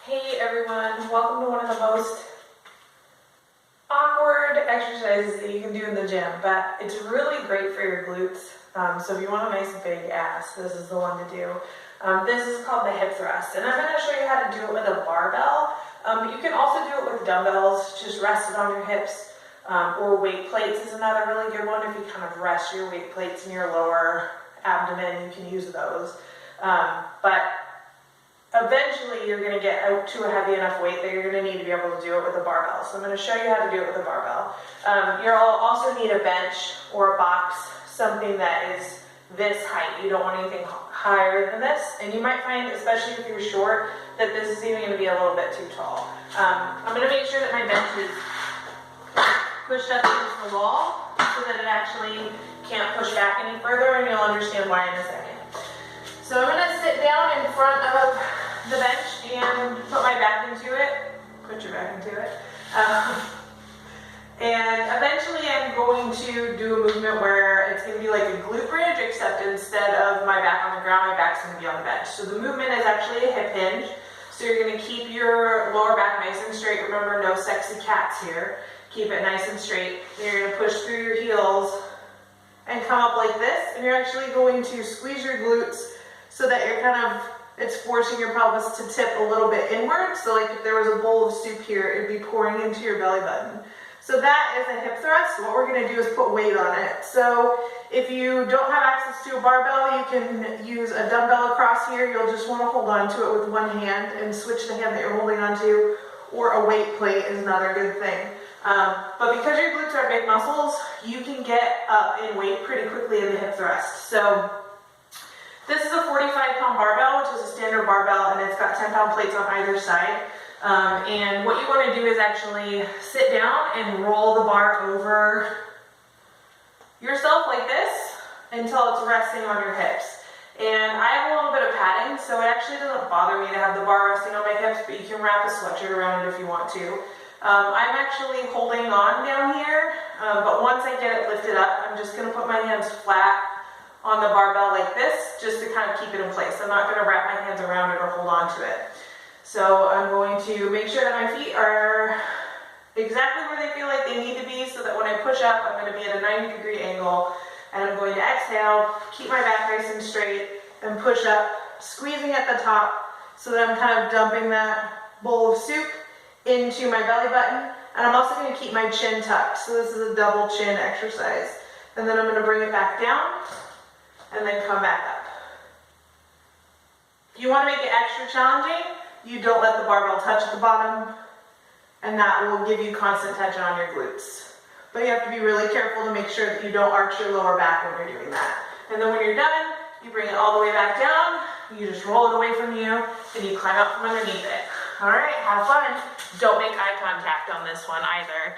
Hey everyone, welcome to one of the most awkward exercises that you can do in the gym, but it's really great for your glutes. So if you want a nice big ass, this is the one to do. This is called the hip thrust, and I'm going to show you how to do it with a barbell. But you can also do it with dumbbells, just rested on your hips, or weight plates is another really good one. If you kind of rest your weight plates in your lower abdomen, you can use those. But eventually you're going to get out to a heavy enough weight that you're going to need to be able to do it with a barbell. So I'm going to show you how to do it with a barbell. You'll also need a bench or a box, something that is this height. You don't want anything higher than this. And you might find, especially if you're short, that this is even going to be a little bit too tall. I'm going to make sure that my bench is pushed up against the wall so that it actually can't push back any further, and you'll understand why in a second. So I'm going to sit down in front of the bench and put my back into it. Put your back into it. And eventually I'm going to do a movement where it's going to be like a glute bridge, except instead of my back on the ground, my back's going to be on the bench. So the movement is actually a hip hinge. So you're going to keep your lower back nice and straight. Remember, no sexy cats here. Keep it nice and straight. Then you're going to push through your heels and come up like this. And you're actually going to squeeze your glutes so that you're it's forcing your pelvis to tip a little bit inward. So like if there was a bowl of soup here, it'd be pouring into your belly button. So that is a hip thrust. What we're going to do is put weight on it. So if you don't have access to a barbell, you can use a dumbbell across here. You'll just want to hold on to it with one hand and switch the hand that you're holding onto, or a weight plate is another good thing. But because your glutes are big muscles, you can get up in weight pretty quickly in the hip thrust. So this is a 45-pound barbell, which is a standard barbell, and it's got 10-pound plates on either side. And what you want to do is actually sit down and roll the bar over yourself like this until it's resting on your hips. And I have a little bit of padding, so it actually doesn't bother me to have the bar resting on my hips, but you can wrap a sweatshirt around it if you want to. I'm actually holding on down here, but once I get it lifted up, I'm just going to put my hands flat on the barbell like this, just to kind of keep it in place. I'm not going to wrap my hands around it or hold on to it. So I'm going to make sure that my feet are exactly where they feel like they need to be, so that when I push up, I'm going to be at a 90-degree angle, and I'm going to exhale, keep my back nice and straight, and push up, squeezing at the top, so that I'm kind of dumping that bowl of soup into my belly button. And I'm also going to keep my chin tucked. So this is a double chin exercise. And then I'm going to bring it back down, and then come back up. If you want to make it extra challenging, you don't let the barbell touch the bottom, and that will give you constant tension on your glutes. But you have to be really careful to make sure that you don't arch your lower back when you're doing that. And then when you're done, you bring it all the way back down, you just roll it away from you, and you climb out from underneath it. All right, have fun. Don't make eye contact on this one either.